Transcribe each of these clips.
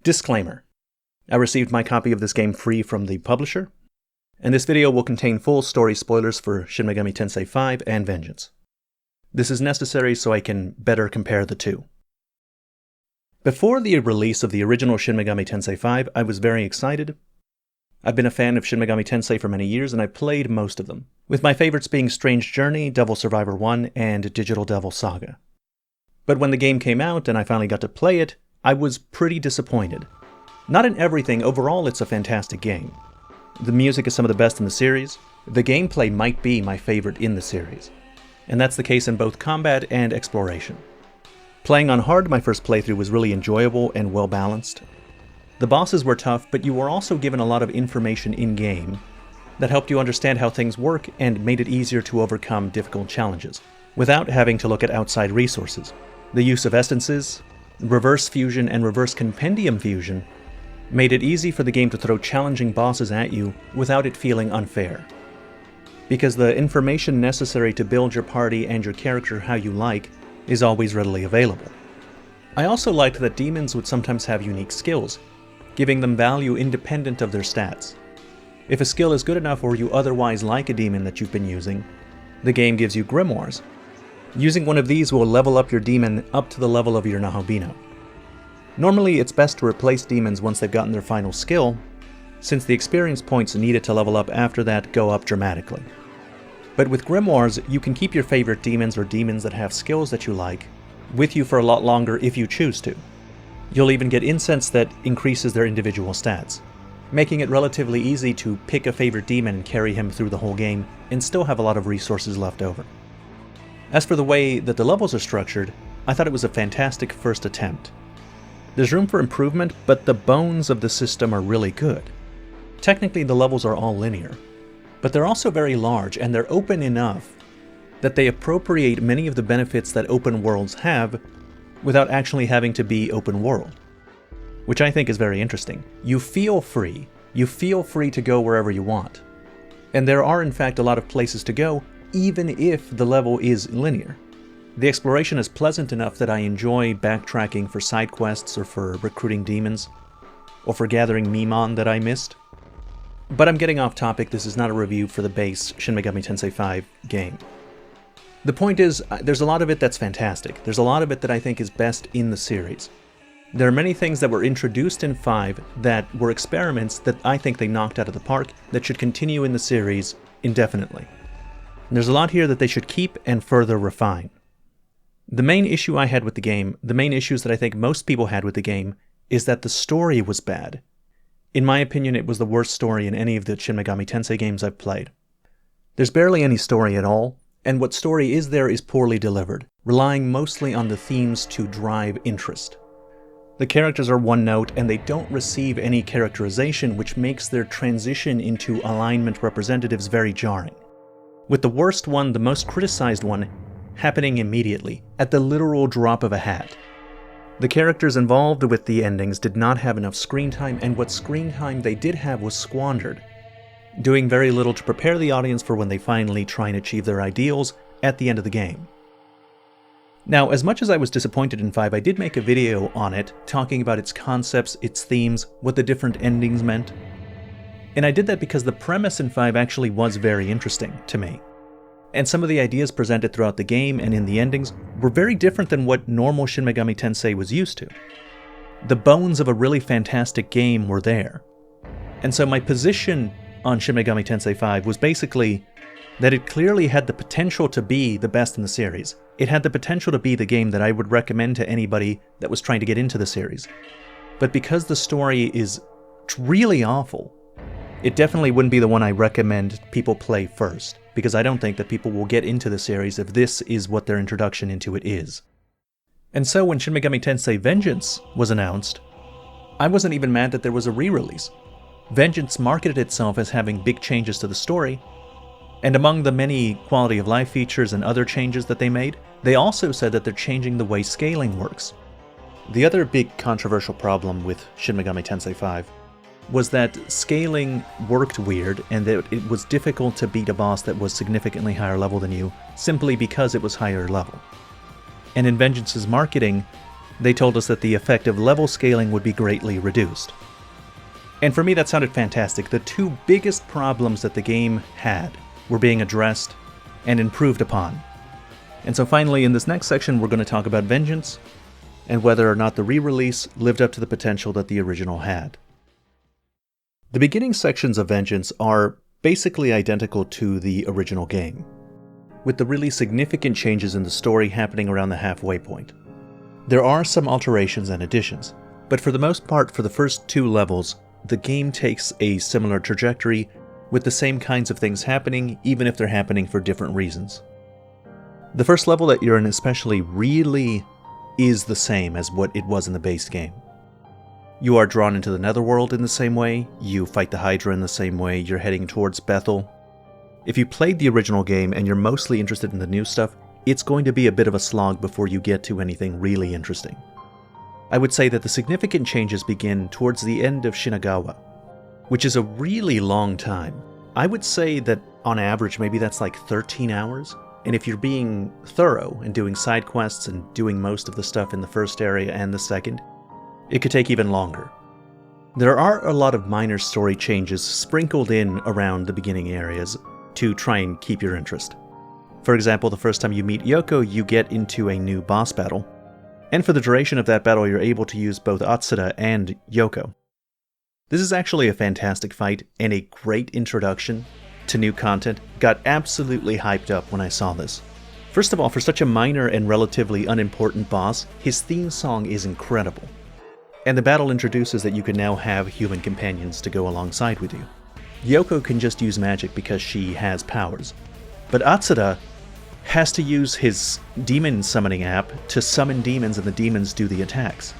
Disclaimer: I received my copy of this game free from the publisher, and this video will contain full story spoilers for Shin Megami Tensei 5 and Vengeance. This is necessary so I can better compare the two. Before the release of the original Shin Megami Tensei 5, I was very excited. I've been a fan of Shin Megami Tensei for many years, and I've played most of them, with my favorites being Strange Journey, Devil Survivor 1, and Digital Devil Saga. But when the game came out and I finally got to play it, I was pretty disappointed. Not in everything, overall it's a fantastic game. The music is some of the best in the series, the gameplay might be my favorite in the series, and that's the case in both combat and exploration. Playing on hard my first playthrough was really enjoyable and well balanced. The bosses were tough, but you were also given a lot of information in-game that helped you understand how things work and made it easier to overcome difficult challenges, without having to look at outside resources. The use of essences, reverse fusion and reverse compendium fusion made it easy for the game to throw challenging bosses at you without it feeling unfair, because the information necessary to build your party and your character how you like is always readily available. I also liked that demons would sometimes have unique skills, giving them value independent of their stats. If a skill is good enough or you otherwise like a demon that you've been using, the game gives you grimoires. Using one of these will level up your demon up to the level of your Nahabino. Normally it's best to replace demons once they've gotten their final skill, since the experience points needed to level up after that go up dramatically. But with grimoires, you can keep your favorite demons or demons that have skills that you like with you for a lot longer if you choose to. You'll even get incense that increases their individual stats, making it relatively easy to pick a favorite demon and carry him through the whole game and still have a lot of resources left over. As for the way that the levels are structured, I thought it was a fantastic first attempt. There's room for improvement, but the bones of the system are really good. Technically the levels are all linear, but they're also very large and they're open enough that they appropriate many of the benefits that open worlds have without actually having to be open world, which I think is very interesting. You feel free to go wherever you want. And there are in fact a lot of places to go, even if the level is linear. The exploration is pleasant enough that I enjoy backtracking for side quests or for recruiting demons, or for gathering Mimon that I missed. But I'm getting off topic, this is not a review for the base Shin Megami Tensei 5 game. The point is, there's a lot of it that's fantastic. There's a lot of it that I think is best in the series. There are many things that were introduced in 5 that were experiments that I think they knocked out of the park that should continue in the series indefinitely. There's a lot here that they should keep and further refine. The main issue I had with the game, the main issues that I think most people had with the game, is that the story was bad. In my opinion, it was the worst story in any of the Shin Megami Tensei games I've played. There's barely any story at all, and what story is there is poorly delivered, relying mostly on the themes to drive interest. The characters are one note, and they don't receive any characterization, which makes their transition into alignment representatives very jarring, with the worst one, the most criticized one, happening immediately, at the literal drop of a hat. The characters involved with the endings did not have enough screen time, and what screen time they did have was squandered, doing very little to prepare the audience for when they finally try and achieve their ideals at the end of the game. Now, as much as I was disappointed in 5, I did make a video on it, talking about its concepts, its themes, what the different endings meant. And I did that because the premise in 5 actually was very interesting to me. And some of the ideas presented throughout the game and in the endings were very different than what normal Shin Megami Tensei was used to. The bones of a really fantastic game were there. And so my position on Shin Megami Tensei 5 was basically that it clearly had the potential to be the best in the series. It had the potential to be the game that I would recommend to anybody that was trying to get into the series. But because the story is really awful, it definitely wouldn't be the one I recommend people play first, because I don't think that people will get into the series if this is what their introduction into it is. And so when Shin Megami Tensei Vengeance was announced, I wasn't even mad that there was a re-release. Vengeance marketed itself as having big changes to the story, and among the many quality of life features and other changes that they made, they also said that they're changing the way scaling works. The other big controversial problem with Shin Megami Tensei 5 was that scaling worked weird and that it was difficult to beat a boss that was significantly higher level than you simply because it was higher level. And in Vengeance's marketing, They told us that the effect of level scaling would be greatly reduced. And for me, that sounded fantastic. The two biggest problems that the game had were being addressed and improved upon. And so finally, in this next section, we're going to talk about Vengeance and whether or not the re-release lived up to the potential that the original had. The beginning sections of Vengeance are basically identical to the original game, with the really significant changes in the story happening around the halfway point. There are some alterations and additions, but for the most part, for the first 2 levels, the game takes a similar trajectory with the same kinds of things happening, even if they're happening for different reasons. The first level that you're in especially really is the same as what it was in the base game. You are drawn into the Netherworld in the same way, you fight the Hydra in the same way, you're heading towards Bethel. If you played the original game and you're mostly interested in the new stuff, it's going to be a bit of a slog before you get to anything really interesting. I would say that the significant changes begin towards the end of Shinagawa, which is a really long time. I would say that on average maybe that's like 13 hours, and if you're being thorough and doing side quests and doing most of the stuff in the first area and the second, it could take even longer. There are a lot of minor story changes sprinkled in around the beginning areas to try and keep your interest. For example, the first time you meet Yoko, you get into a new boss battle, and for the duration of that battle you're able to use both Atsuda and Yoko. This is actually a fantastic fight and a great introduction to new content. Got absolutely hyped up when I saw this. First of all, for such a minor and relatively unimportant boss, his theme song is incredible. And the battle introduces that you can now have human companions to go alongside with you. Yoko can just use magic because she has powers, but Atsuda has to use his demon summoning app to summon demons, and the demons do the attacks.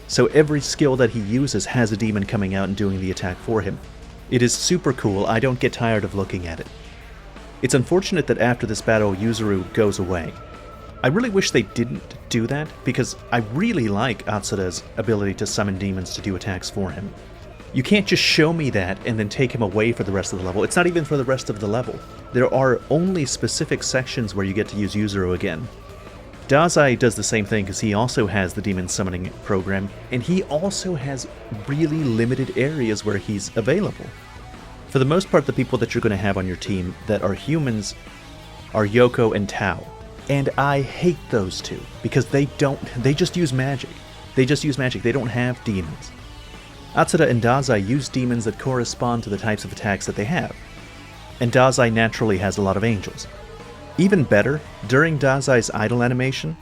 So every skill that he uses has a demon coming out and doing the attack for him. It is super cool. I don't get tired of looking at it. It's unfortunate that after this battle, Yuzuru goes away. I really wish they didn't do that, because I really like Atsuda's ability to summon demons to do attacks for him. You can't just show me that and then take him away for the rest of the level. It's not even for the rest of the level. There are only specific sections where you get to use Yuzuru again. Dazai does the same thing because he also has the demon summoning program, and he also has really limited areas where he's available. For the most part, the people that you're going to have on your team that are humans are Yoko and Tao. And I hate those two because they just use magic. They don't have demons. Atsuda and Dazai use demons that correspond to the types of attacks that they have. And Dazai naturally has a lot of angels. Even better, during Dazai's idle animation,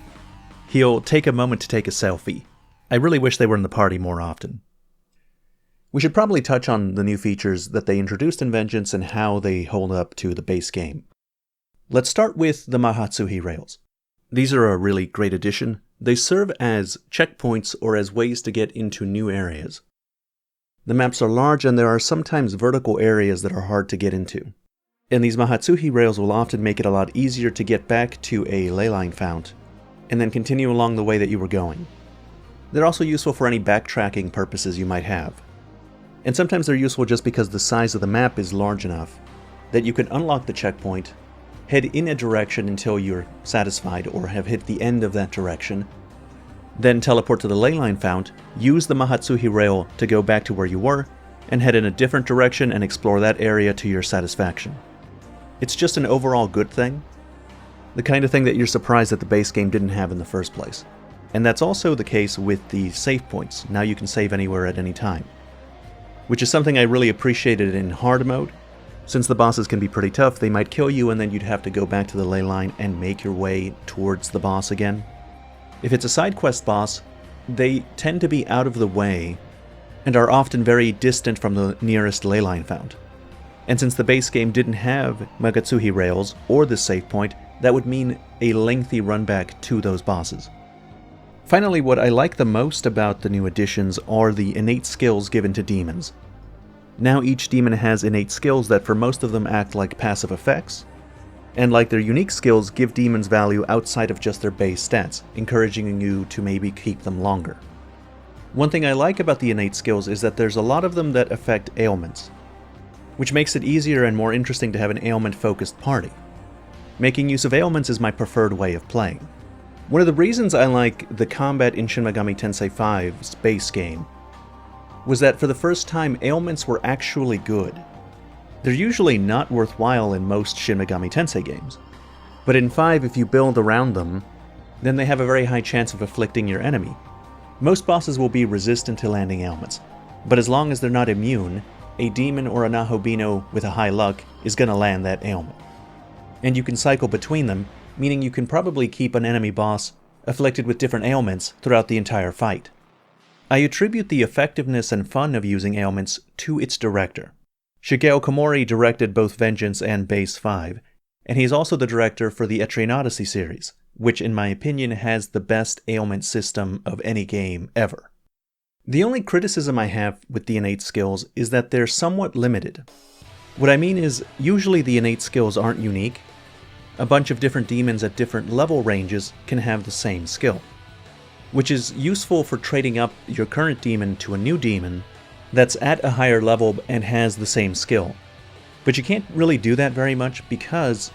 he'll take a moment to take a selfie. I really wish they were in the party more often. We should probably touch on the new features that they introduced in Vengeance and how they hold up to the base game. Let's start with the Mahatsuhi rails. These are a really great addition. They serve as checkpoints or as ways to get into new areas. The maps are large and there are sometimes vertical areas that are hard to get into. And these Mahatsuhi rails will often make it a lot easier to get back to a leyline fount, and then continue along the way that you were going. They're also useful for any backtracking purposes you might have. And sometimes they're useful just because the size of the map is large enough that you can unlock the checkpoint, head in a direction until you're satisfied or have hit the end of that direction, then teleport to the leyline fount, use the Mahatsuhi rail to go back to where you were, and head in a different direction and explore that area to your satisfaction. It's just an overall good thing. The kind of thing that you're surprised that the base game didn't have in the first place. And that's also the case with the save points. Now you can save anywhere at any time. Which is something I really appreciated in hard mode. Since the bosses can be pretty tough, they might kill you and then you'd have to go back to the ley line and make your way towards the boss again. If it's a side quest boss, they tend to be out of the way and are often very distant from the nearest ley line fount. And since the base game didn't have Magatsuhi rails or the save point, that would mean a lengthy run back to those bosses. Finally, what I like the most about the new additions are the innate skills given to demons. Now each demon has innate skills that for most of them act like passive effects, and like their unique skills give demons value outside of just their base stats, encouraging you to maybe keep them longer. One thing I like about the innate skills is that there's a lot of them that affect ailments, which makes it easier and more interesting to have an ailment-focused party. Making use of ailments is my preferred way of playing. One of the reasons I like the combat in Shin Megami Tensei V's base game was that for the first time, ailments were actually good. They're usually not worthwhile in most Shin Megami Tensei games, but in 5, if you build around them, then they have a very high chance of afflicting your enemy. Most bosses will be resistant to landing ailments, but as long as they're not immune, a demon or a Nahobino with a high luck is going to land that ailment. And you can cycle between them, meaning you can probably keep an enemy boss afflicted with different ailments throughout the entire fight. I attribute the effectiveness and fun of using ailments to its director. Shigeo Komori directed both Vengeance and Base 5, and he's also the director for the Etrian Odyssey series, which in my opinion has the best ailment system of any game ever. The only criticism I have with the innate skills is that they're somewhat limited. What I mean is, usually the innate skills aren't unique. A bunch of different demons at different level ranges can have the same skill, which is useful for trading up your current demon to a new demon that's at a higher level and has the same skill. But you can't really do that very much because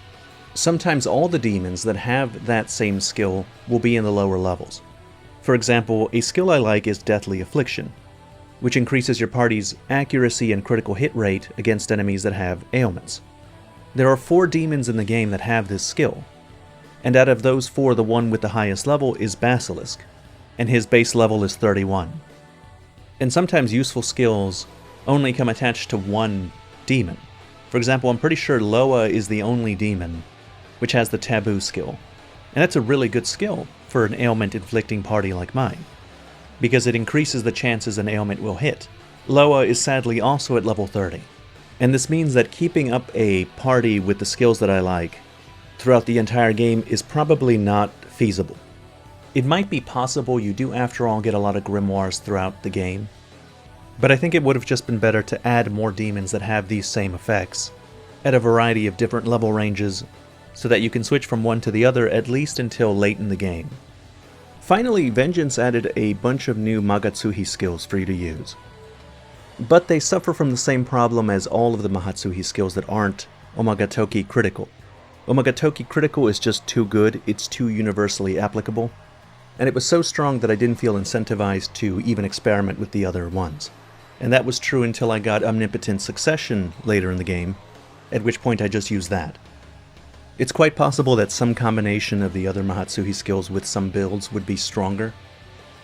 sometimes all the demons that have that same skill will be in the lower levels. For example, a skill I like is Deathly Affliction, which increases your party's accuracy and critical hit rate against enemies that have ailments. There are 4 demons in the game that have this skill, and out of those 4, the one with the highest level is Basilisk, and his base level is 31. And sometimes useful skills only come attached to one demon. For example, I'm pretty sure Loa is the only demon which has the Taboo skill, and that's a really good skill for an ailment-inflicting party like mine, because it increases the chances an ailment will hit. Loa is sadly also at level 30, and this means that keeping up a party with the skills that I like throughout the entire game is probably not feasible. It might be possible you do after all get a lot of grimoires throughout the game, but I think it would have just been better to add more demons that have these same effects at a variety of different level ranges so that you can switch from one to the other at least until late in the game. Finally, Vengeance added a bunch of new Magatsuhi skills for you to use. But they suffer from the same problem as all of the Mahatsuhi skills that aren't Omagatoki critical. Omagatoki critical is just too good, it's too universally applicable, and it was so strong that I didn't feel incentivized to even experiment with the other ones. And that was true until I got Omnipotent Succession later in the game, at which point I just used that. It's quite possible that some combination of the other Mahatsuhi skills with some builds would be stronger,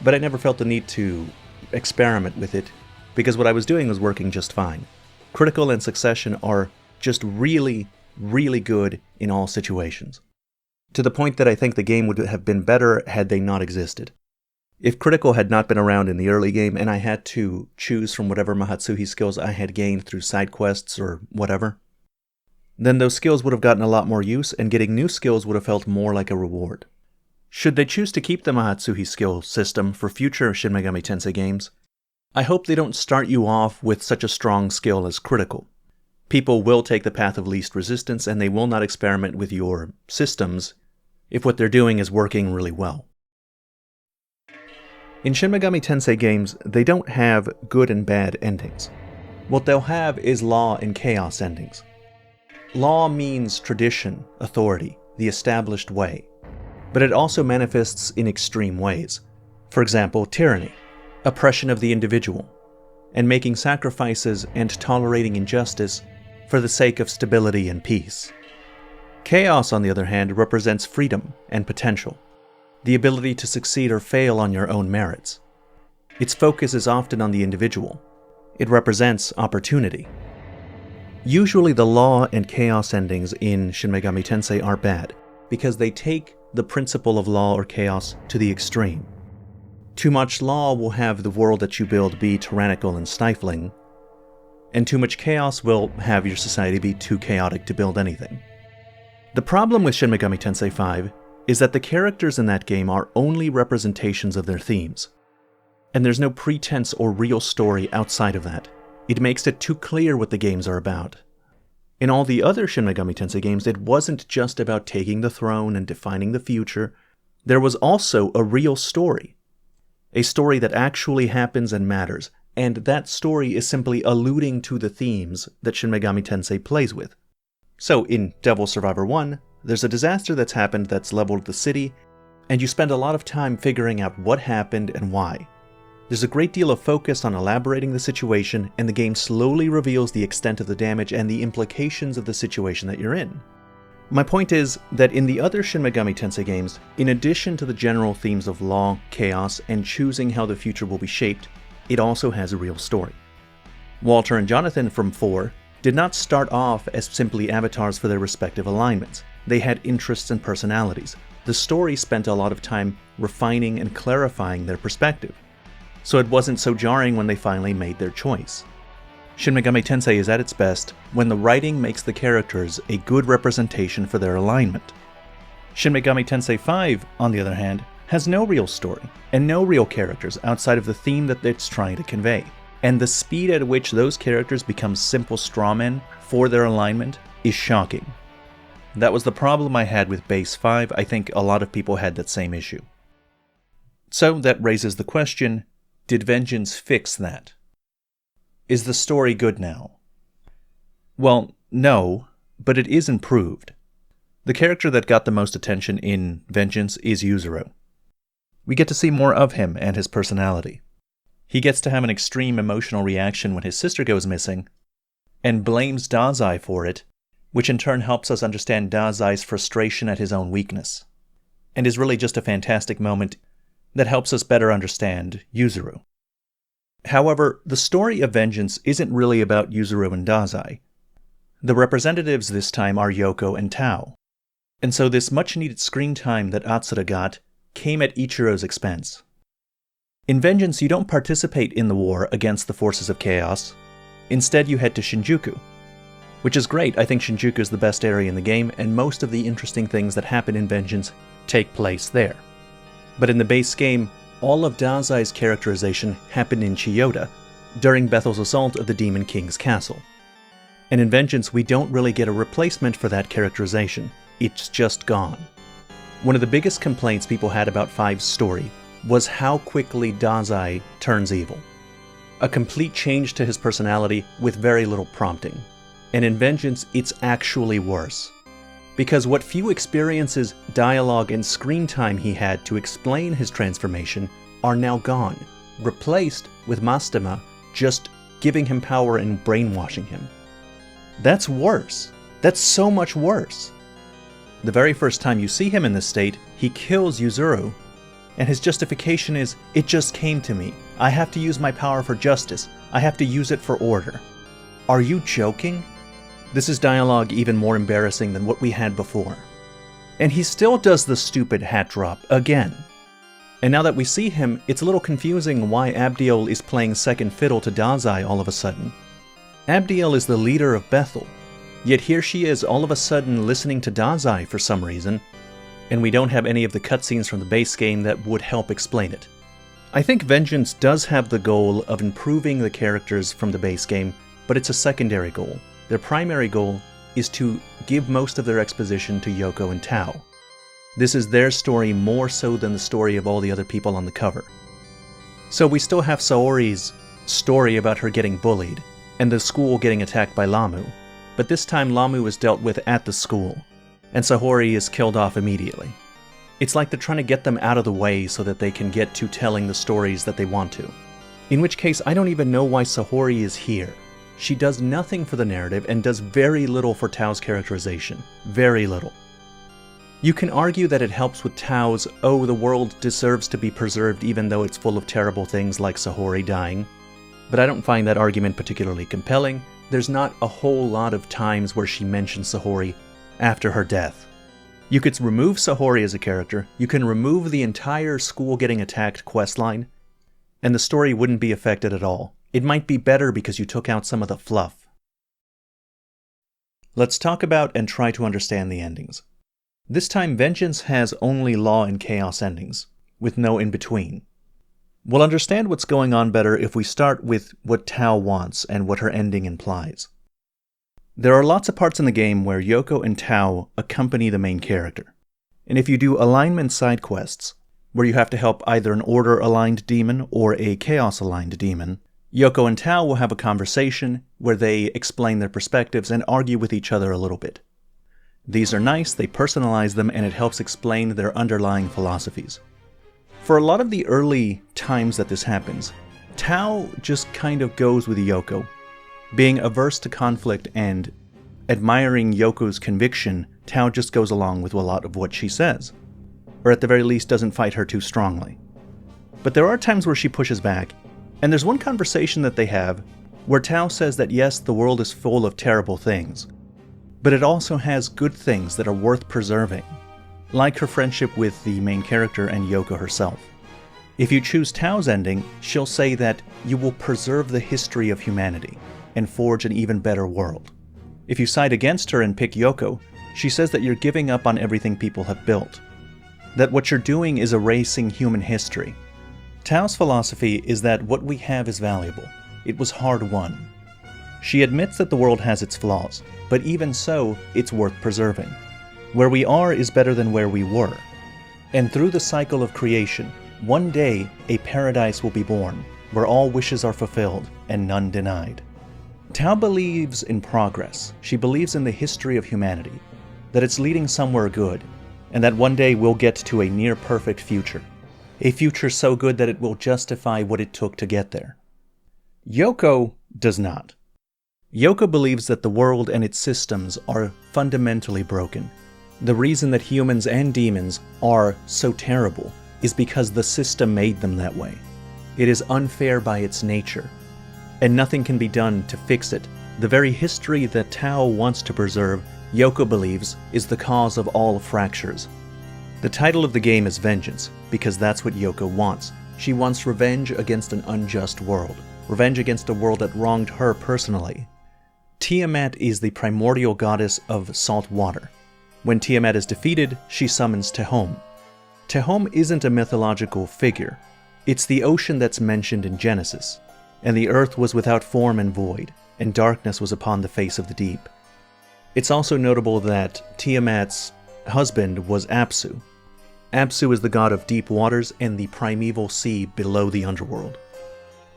but I never felt the need to experiment with it, because what I was doing was working just fine. Critical and Succession are just really, really good in all situations, to the point that I think the game would have been better had they not existed. If Critical had not been around in the early game and I had to choose from whatever Mahatsuhi skills I had gained through side quests or whatever, then those skills would have gotten a lot more use, and getting new skills would have felt more like a reward. Should they choose to keep the Mahatsuhi skill system for future Shin Megami Tensei games, I hope they don't start you off with such a strong skill as Critical. People will take the path of least resistance, and they will not experiment with your systems if what they're doing is working really well. In Shin Megami Tensei games, they don't have good and bad endings. What they'll have is law and chaos endings. Law means tradition, authority, the established way, but it also manifests in extreme ways. For example, tyranny, oppression of the individual, and making sacrifices and tolerating injustice for the sake of stability and peace. Chaos, on the other hand, represents freedom and potential, the ability to succeed or fail on your own merits. Its focus is often on the individual. It represents opportunity. Usually the law and chaos endings in Shin Megami Tensei are bad, because they take the principle of law or chaos to the extreme. Too much law will have the world that you build be tyrannical and stifling, and too much chaos will have your society be too chaotic to build anything. The problem with Shin Megami Tensei 5 is that the characters in that game are only representations of their themes, and there's no pretense or real story outside of that. It makes it too clear what the games are about. In all the other Shin Megami Tensei games, it wasn't just about taking the throne and defining the future. There was also a real story. A story that actually happens and matters, and that story is simply alluding to the themes that Shin Megami Tensei plays with. So in Devil Survivor 1, there's a disaster that's happened that's leveled the city, and you spend a lot of time figuring out what happened and why. There's a great deal of focus on elaborating the situation, and the game slowly reveals the extent of the damage and the implications of the situation that you're in. My point is that in the other Shin Megami Tensei games, in addition to the general themes of law, chaos, and choosing how the future will be shaped, it also has a real story. Walter and Jonathan from 4 did not start off as simply avatars for their respective alignments. They had interests and personalities. The story spent a lot of time refining and clarifying their perspective, so it wasn't so jarring when they finally made their choice. Shin Megami Tensei is at its best when the writing makes the characters a good representation for their alignment. Shin Megami Tensei 5, on the other hand, has no real story and no real characters outside of the theme that it's trying to convey, and the speed at which those characters become simple strawmen for their alignment is shocking. That was the problem I had with Base 5. I think a lot of people had that same issue. So that raises the question, did Vengeance fix that? Is the story good now? Well, no, but it is improved. The character that got the most attention in Vengeance is Yuzuru. We get to see more of him and his personality. He gets to have an extreme emotional reaction when his sister goes missing, and blames Dazai for it, which in turn helps us understand Dazai's frustration at his own weakness, and is really just a fantastic moment that helps us better understand Yuzuru. However, the story of Vengeance isn't really about Yuzuru and Dazai. The representatives this time are Yoko and Tao, and so this much-needed screen time that Atsura got came at Ichiro's expense. In Vengeance, you don't participate in the war against the forces of chaos. Instead, you head to Shinjuku, which is great. I think Shinjuku is the best area in the game, and most of the interesting things that happen in Vengeance take place there. But in the base game, all of Dazai's characterization happened in Chiyoda, during Bethel's assault of the Demon King's castle. And in Vengeance, we don't really get a replacement for that characterization. It's just gone. One of the biggest complaints people had about 5's story was how quickly Dazai turns evil. A complete change to his personality with very little prompting. And in Vengeance, it's actually worse. Because what few experiences, dialogue, and screen time he had to explain his transformation are now gone, replaced with Mastema just giving him power and brainwashing him. That's worse. That's so much worse. The very first time you see him in this state, he kills Yuzuru, and his justification is, "It just came to me. I have to use my power for justice. I have to use it for order." Are you joking? This is dialogue even more embarrassing than what we had before. And he still does the stupid hat drop again. And now that we see him, it's a little confusing why Abdiel is playing second fiddle to Dazai all of a sudden. Abdiel is the leader of Bethel, yet here she is all of a sudden listening to Dazai for some reason, and we don't have any of the cutscenes from the base game that would help explain it. I think Vengeance does have the goal of improving the characters from the base game, but it's a secondary goal. Their primary goal is to give most of their exposition to Yoko and Tao. This is their story more so than the story of all the other people on the cover. So we still have Saori's story about her getting bullied, and the school getting attacked by Lamu, but this time Lamu is dealt with at the school, and Sahori is killed off immediately. It's like they're trying to get them out of the way so that they can get to telling the stories that they want to. In which case, I don't even know why Sahori is here. She does nothing for the narrative and does very little for Tao's characterization. Very little. You can argue that it helps with Tao's, "Oh, the world deserves to be preserved even though it's full of terrible things like Sahori dying," but I don't find that argument particularly compelling. There's not a whole lot of times where she mentions Sahori after her death. You could remove Sahori as a character, you can remove the entire school getting attacked questline, and the story wouldn't be affected at all. It might be better because you took out some of the fluff. Let's talk about and try to understand the endings. This time, Vengeance has only Law and Chaos endings, with no in-between. We'll understand what's going on better if we start with what Tao wants and what her ending implies. There are lots of parts in the game where Yoko and Tao accompany the main character. And if you do alignment side quests, where you have to help either an order-aligned demon or a chaos-aligned demon, Yoko and Tao will have a conversation where they explain their perspectives and argue with each other a little bit. These are nice, they personalize them, and it helps explain their underlying philosophies. For a lot of the early times that this happens, Tao just kind of goes with Yoko. Being averse to conflict and admiring Yoko's conviction, Tao just goes along with a lot of what she says, or at the very least doesn't fight her too strongly. But there are times where she pushes back, and there's one conversation that they have where Tao says that yes, the world is full of terrible things, but it also has good things that are worth preserving, like her friendship with the main character and Yoko herself. If you choose Tao's ending, she'll say that you will preserve the history of humanity and forge an even better world. If you side against her and pick Yoko, she says that you're giving up on everything people have built, that what you're doing is erasing human history. Tao's philosophy is that what we have is valuable. It was hard-won. She admits that the world has its flaws, but even so, it's worth preserving. Where we are is better than where we were. And through the cycle of creation, one day a paradise will be born, where all wishes are fulfilled and none denied. Tao believes in progress. She believes in the history of humanity, that it's leading somewhere good, and that one day we'll get to a near-perfect future. A future so good that it will justify what it took to get there. Yoko does not. Yoko believes that the world and its systems are fundamentally broken. The reason that humans and demons are so terrible is because the system made them that way. It is unfair by its nature, and nothing can be done to fix it. The very history that Tao wants to preserve, Yoko believes, is the cause of all fractures. The title of the game is Vengeance, because that's what Yoko wants. She wants revenge against an unjust world. Revenge against a world that wronged her personally. Tiamat is the primordial goddess of salt water. When Tiamat is defeated, she summons Tehom. Tehom isn't a mythological figure. It's the ocean that's mentioned in Genesis. And the earth was without form and void, and darkness was upon the face of the deep. It's also notable that Tiamat's husband was Apsu. Apsu is the god of deep waters and the primeval sea below the underworld.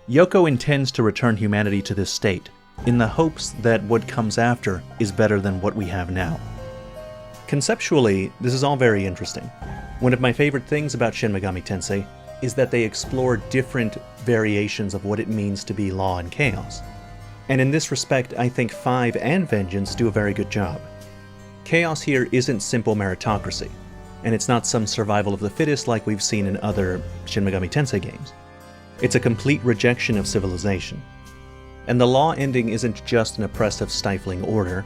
Yoko intends to return humanity to this state, in the hopes that what comes after is better than what we have now. Conceptually, this is all very interesting. One of my favorite things about Shin Megami Tensei is that they explore different variations of what it means to be law and chaos. And in this respect, I think 5 and Vengeance do a very good job. Chaos here isn't simple meritocracy, and it's not some survival of the fittest like we've seen in other Shin Megami Tensei games. It's a complete rejection of civilization. And the law ending isn't just an oppressive, stifling order.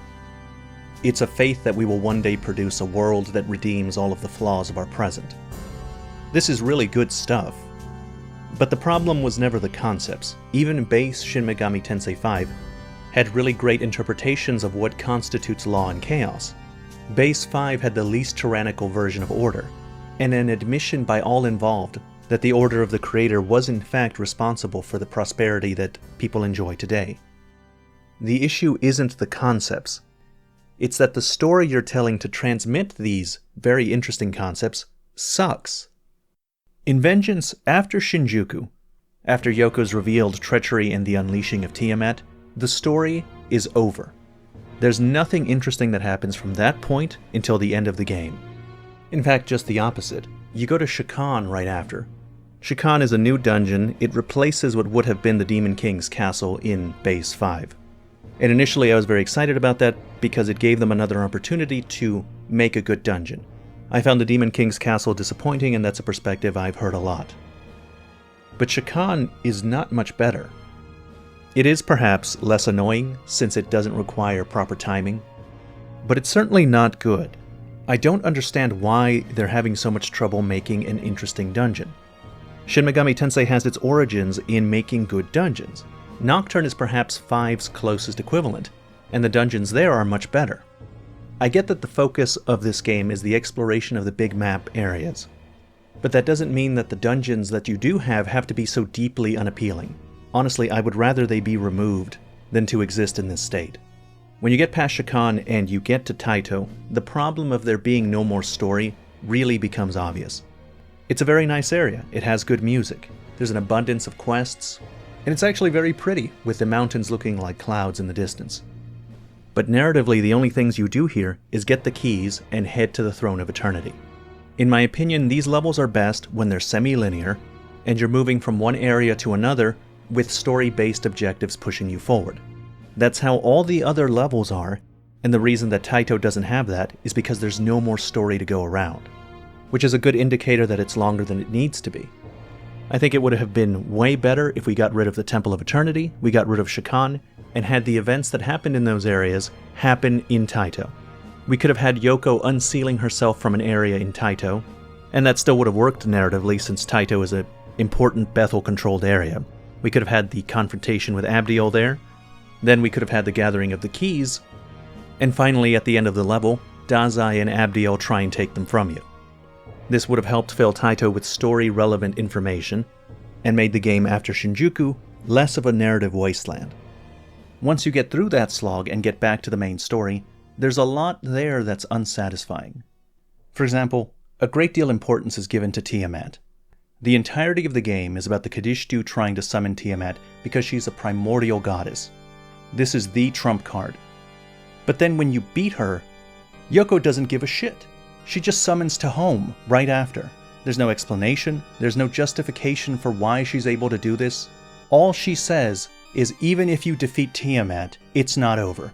It's a faith that we will one day produce a world that redeems all of the flaws of our present. This is really good stuff. But the problem was never the concepts. Even base Shin Megami Tensei 5 had really great interpretations of what constitutes law and chaos. Base 5 had the least tyrannical version of order, and an admission by all involved that the order of the creator was in fact responsible for the prosperity that people enjoy today. The issue isn't the concepts. It's that the story you're telling to transmit these very interesting concepts sucks. In Vengeance, after Shinjuku, after Yoko's revealed treachery and the unleashing of Tiamat, the story is over. There's nothing interesting that happens from that point until the end of the game. In fact, just the opposite. You go to Shakan right after. Shakan is a new dungeon. It replaces what would have been the Demon King's castle in Base 5. And initially I was very excited about that because it gave them another opportunity to make a good dungeon. I found the Demon King's castle disappointing, and that's a perspective I've heard a lot. But Shakan is not much better. It is perhaps less annoying since it doesn't require proper timing, but it's certainly not good. I don't understand why they're having so much trouble making an interesting dungeon. Shin Megami Tensei has its origins in making good dungeons. Nocturne is perhaps 5's closest equivalent, and the dungeons there are much better. I get that the focus of this game is the exploration of the big map areas, but that doesn't mean that the dungeons that you do have to be so deeply unappealing. Honestly, I would rather they be removed than to exist in this state. When you get past Shakan and you get to Taito, the problem of there being no more story really becomes obvious. It's a very nice area, it has good music, there's an abundance of quests, and it's actually very pretty, with the mountains looking like clouds in the distance. but narratively the only things you do here is get the keys and head to the Throne of Eternity. In my opinion, these levels are best when they're semi-linear, and you're moving from one area to another with story-based objectives pushing you forward. That's how all the other levels are, and the reason that Taito doesn't have that is because there's no more story to go around, which is a good indicator that it's longer than it needs to be. I think it would have been way better if we got rid of the Temple of Eternity, we got rid of Shakan, and had the events that happened in those areas happen in Taito. We could have had Yoko unsealing herself from an area in Taito, and that still would have worked narratively since Taito is an important Bethel-controlled area. We could have had the confrontation with Abdiel there, then we could have had the gathering of the keys, and finally at the end of the level, Dazai and Abdiel try and take them from you. This would have helped fill Taito with story-relevant information, and made the game after Shinjuku less of a narrative wasteland. Once you get through that slog and get back to the main story, there's a lot there that's unsatisfying. For example, a great deal of importance is given to Tiamat. The entirety of the game is about the Kadishtu trying to summon Tiamat because she's a primordial goddess. This is the trump card. But then when you beat her, Yoko doesn't give a shit. She just summons Tahom right after. There's no explanation, there's no justification for why she's able to do this. All she says is even if you defeat Tiamat, it's not over.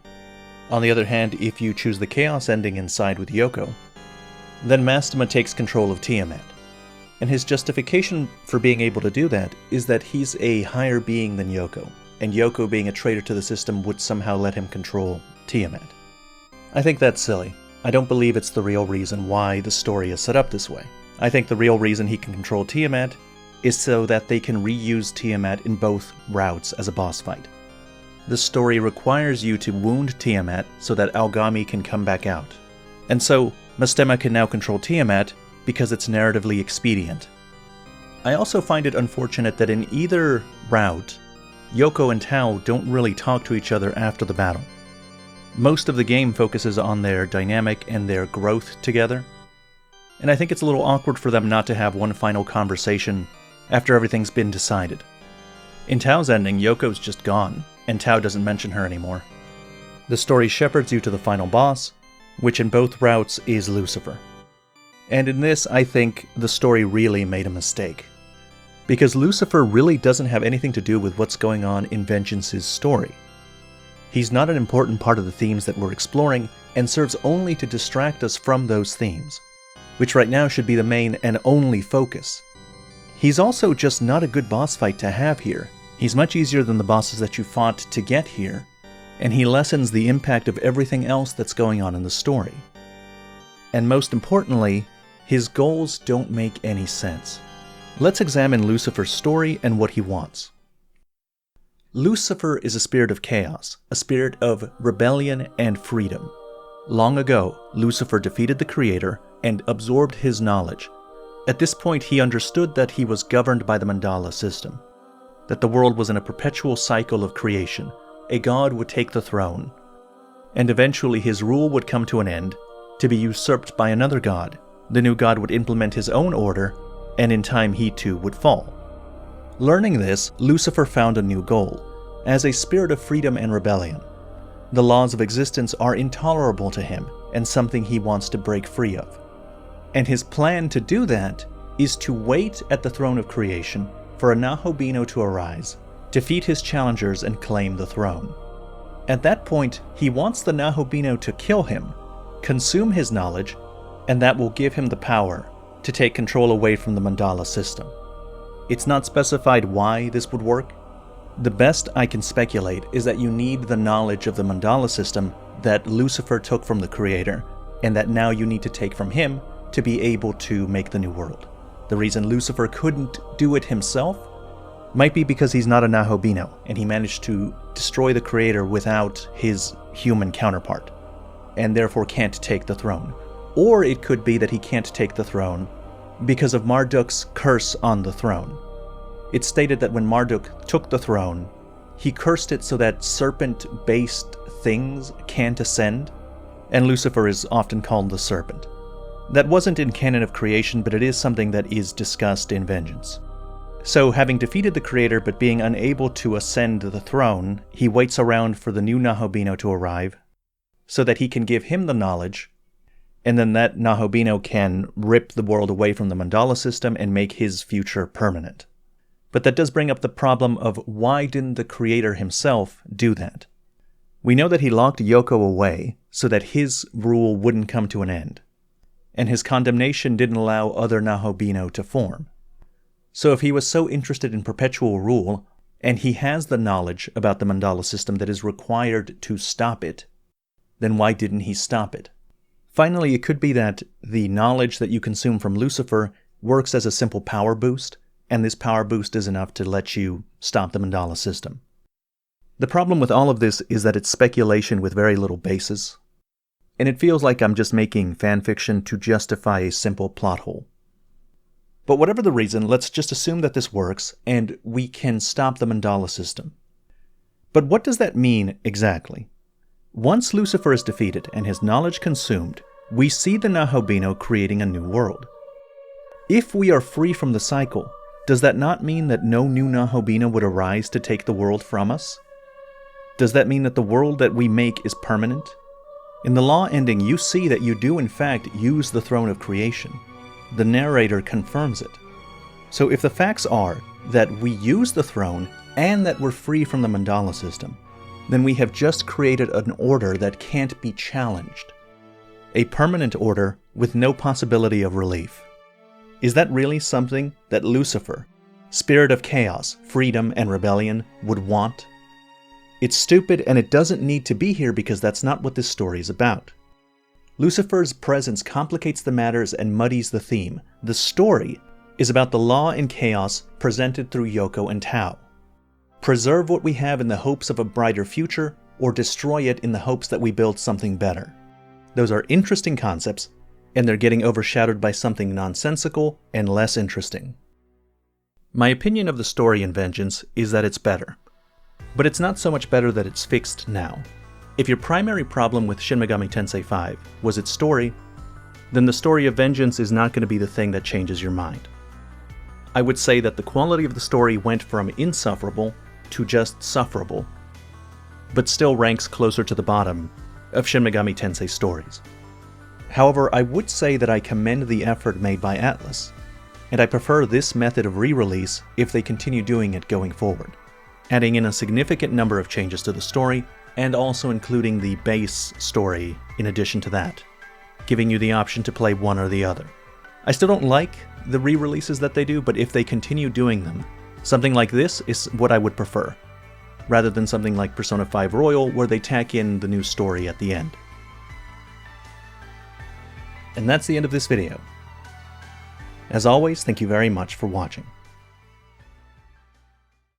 On the other hand, if you choose the Chaos ending and side with Yoko, then Mastema takes control of Tiamat. And his justification for being able to do that is that he's a higher being than Yoko, and Yoko being a traitor to the system would somehow let him control Tiamat. I think that's silly. I don't believe it's the real reason why the story is set up this way. I think the real reason he can control Tiamat is so that they can reuse Tiamat in both routes as a boss fight. The story requires you to wound Tiamat so that Algami can come back out. And so, Mastema can now control Tiamat because it's narratively expedient. I also find it unfortunate that in either route, Yoko and Tao don't really talk to each other after the battle. Most of the game focuses on their dynamic and their growth together, and I think it's a little awkward for them not to have one final conversation after everything's been decided. In Tao's ending, Yoko's just gone, and Tao doesn't mention her anymore. The story shepherds you to the final boss, which in both routes is Lucifer. And in this, I think the story really made a mistake. Because Lucifer really doesn't have anything to do with what's going on in Vengeance's story. He's not an important part of the themes that we're exploring, and serves only to distract us from those themes, which right now should be the main and only focus. He's also just not a good boss fight to have here. He's much easier than the bosses that you fought to get here, and he lessens the impact of everything else that's going on in the story. And most importantly, his goals don't make any sense. Let's examine Lucifer's story and what he wants. Lucifer is a spirit of chaos, a spirit of rebellion and freedom. Long ago, Lucifer defeated the Creator and absorbed his knowledge. At this point, he understood that he was governed by the mandala system, that the world was in a perpetual cycle of creation. A god would take the throne, and eventually his rule would come to an end, to be usurped by another god. The new god would implement his own order, and in time he too would fall. Learning this, Lucifer found a new goal, as a spirit of freedom and rebellion. The laws of existence are intolerable to him, and something he wants to break free of. And his plan to do that is to wait at the throne of creation for a Nahobino to arise, defeat his challengers and claim the throne. At that point, he wants the Nahobino to kill him, consume his knowledge, and that will give him the power to take control away from the mandala system. It's not specified why this would work. The best I can speculate is that you need the knowledge of the mandala system that Lucifer took from the Creator, and that now you need to take from him to be able to make the new world. The reason Lucifer couldn't do it himself might be because he's not a Nahobino, and he managed to destroy the Creator without his human counterpart, and therefore can't take the throne. Or it could be that he can't take the throne because of Marduk's curse on the throne. It's stated that when Marduk took the throne, he cursed it so that serpent-based things can't ascend, and Lucifer is often called the serpent. That wasn't in canon of creation, but it is something that is discussed in Vengeance. So, having defeated the Creator but being unable to ascend the throne, he waits around for the new Nahobino to arrive, so that he can give him the knowledge, and then that Nahobino can rip the world away from the mandala system and make his future permanent. But that does bring up the problem of why didn't the creator himself do that? We know that he locked Yoko away so that his rule wouldn't come to an end, and his condemnation didn't allow other Nahobino to form. So if he was so interested in perpetual rule, and he has the knowledge about the mandala system that is required to stop it, then why didn't he stop it? Finally, it could be that the knowledge that you consume from Lucifer works as a simple power boost, and this power boost is enough to let you stop the mandala system. The problem with all of this is that it's speculation with very little basis, and it feels like I'm just making fanfiction to justify a simple plot hole. But whatever the reason, let's just assume that this works, and we can stop the mandala system. But what does that mean exactly? Once Lucifer is defeated and his knowledge consumed, we see the Nahobino creating a new world. If we are free from the cycle, does that not mean that no new Nahobino would arise to take the world from us? Does that mean that the world that we make is permanent? In the law ending, you see that you do in fact use the throne of creation. The narrator confirms it. So if the facts are that we use the throne and that we're free from the mandala system, then we have just created an order that can't be challenged. A permanent order with no possibility of relief. Is that really something that Lucifer, spirit of chaos, freedom, and rebellion, would want? It's stupid and it doesn't need to be here because that's not what this story is about. Lucifer's presence complicates the matters and muddies the theme. The story is about the law and chaos presented through Yoko and Tao. Preserve what we have in the hopes of a brighter future, or destroy it in the hopes that we build something better. Those are interesting concepts, and they're getting overshadowed by something nonsensical and less interesting. My opinion of the story in Vengeance is that it's better. But it's not so much better that it's fixed now. If your primary problem with Shin Megami Tensei 5 was its story, then the story of Vengeance is not going to be the thing that changes your mind. I would say that the quality of the story went from insufferable to just sufferable, but still ranks closer to the bottom of Shin Megami Tensei stories. However, I would say that I commend the effort made by Atlus, and I prefer this method of re-release if they continue doing it going forward, adding in a significant number of changes to the story, and also including the base story in addition to that, giving you the option to play one or the other. I still don't like the re-releases that they do, but if they continue doing them, something like this is what I would prefer, rather than something like Persona 5 Royal where they tack in the new story at the end. And that's the end of this video. As always, thank you very much for watching.